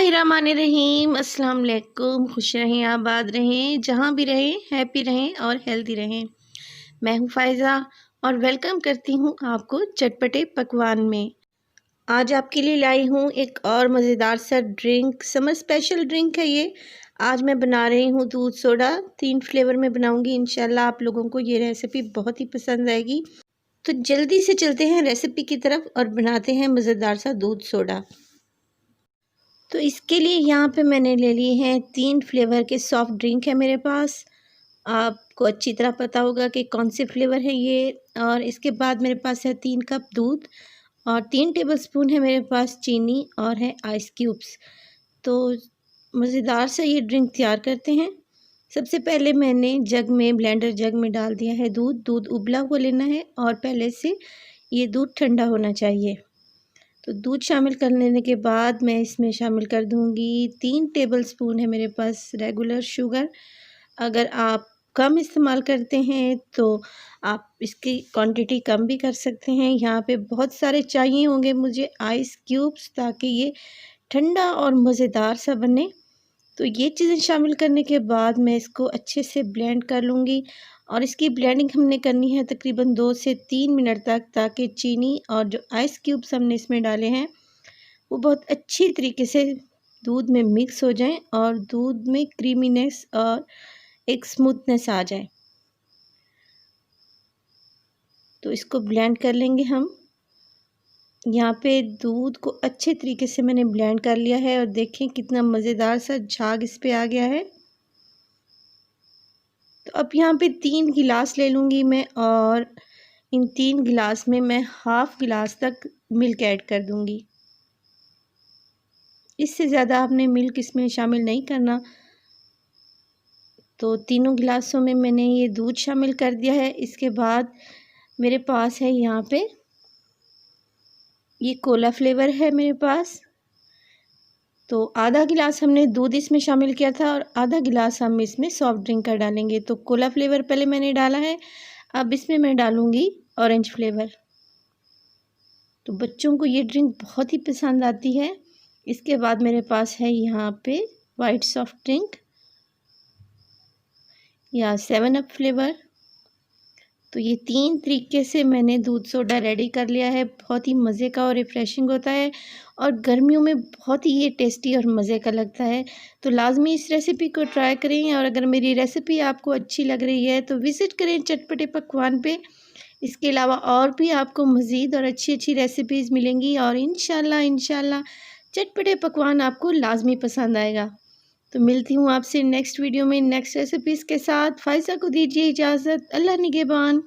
बिस्मिल्लाहिर्रहमानिर्रहीम। अस्सलाम वालेकुम। खुश रहें, आबाद रहें, जहाँ भी रहें, हैप्पी रहें और हेल्दी रहें। मैं हूँ फ़ायज़ा और वेलकम करती हूँ आपको चटपटे पकवान में। आज आपके लिए लाई हूँ एक और मज़ेदार सा ड्रिंक, समर स्पेशल ड्रिंक है ये। आज मैं बना रही हूँ दूध सोडा, 3 फ्लेवर में बनाऊँगी। इंशाल्लाह आप लोगों को ये रेसिपी बहुत ही पसंद आएगी। तो जल्दी से चलते हैं रेसिपी की तरफ और बनाते हैं मज़ेदार सा दूध सोडा। तो इसके लिए यहाँ पे मैंने ले लिए हैं 3 फ्लेवर के सॉफ्ट ड्रिंक है मेरे पास। आपको अच्छी तरह पता होगा कि कौन से फ्लेवर है ये। और इसके बाद मेरे पास है 3 कप दूध और 3 टेबलस्पून है मेरे पास चीनी और है आइस क्यूब्स। तो मज़ेदार से ये ड्रिंक तैयार करते हैं। सबसे पहले मैंने ब्लेंडर जग में डाल दिया है दूध उबला हुआ लेना है और पहले से ये दूध ठंडा होना चाहिए। तो दूध शामिल कर लेने के बाद मैं इसमें शामिल कर दूंगी 3 टेबलस्पून है मेरे पास रेगुलर शुगर। अगर आप कम इस्तेमाल करते हैं तो आप इसकी क्वांटिटी कम भी कर सकते हैं। यहाँ पे बहुत सारे चाहिए होंगे मुझे आइस क्यूब्स, ताकि ये ठंडा और मज़ेदार सा बने। तो ये चीज़ें शामिल करने के बाद मैं इसको अच्छे से ब्लेंड कर लूँगी और इसकी ब्लेंडिंग हमने करनी है तकरीबन 2 से 3 मिनट तक, ताकि चीनी और जो आइस क्यूब्स हमने इसमें डाले हैं वो बहुत अच्छी तरीके से दूध में मिक्स हो जाएं और दूध में क्रीमीनेस और एक स्मूथनेस आ जाए। तो इसको ब्लेंड कर लेंगे हम। यहाँ पे दूध को अच्छे तरीके से मैंने ब्लेंड कर लिया है और देखें कितना मज़ेदार सा झाग इस पे आ गया है। तो अब यहाँ पे 3 गिलास ले लूँगी मैं और इन 3 गिलास में मैं हाफ़ गिलास तक मिल्क ऐड कर दूँगी। इससे ज़्यादा आपने मिल्क इसमें शामिल नहीं करना। तो तीनों गिलासों में मैंने ये दूध शामिल कर दिया है। इसके बाद मेरे पास है यहाँ पे ये कोला फ्लेवर है मेरे पास। तो आधा गिलास हमने दूध इसमें शामिल किया था और आधा गिलास हम इसमें सॉफ्ट ड्रिंक का डालेंगे। तो कोला फ्लेवर पहले मैंने डाला है, अब इसमें मैं डालूँगी ऑरेंज फ्लेवर। तो बच्चों को ये ड्रिंक बहुत ही पसंद आती है। इसके बाद मेरे पास है यहाँ पे वाइट सॉफ्ट ड्रिंक या 7 अप फ्लेवर। तो ये 3 तरीके से मैंने दूध सोडा रेडी कर लिया है। बहुत ही मज़े का और रिफ़्रेशिंग होता है और गर्मियों में बहुत ही ये टेस्टी और मज़े का लगता है। तो लाज़मी इस रेसिपी को ट्राई करें और अगर मेरी रेसिपी आपको अच्छी लग रही है तो विज़िट करें चटपटे पकवान पे। इसके अलावा और भी आपको मज़ीद और अच्छी रेसिपीज़ मिलेंगी और इंशाल्लाह चटपटे पकवान आपको लाज़मी पसंद आएगा। तो मिलती हूँ आपसे नेक्स्ट वीडियो में नेक्स्ट रेसिपीज़ के साथ। फ़ायज़ा को दीजिए इजाज़त। अल्लाह निगहबान।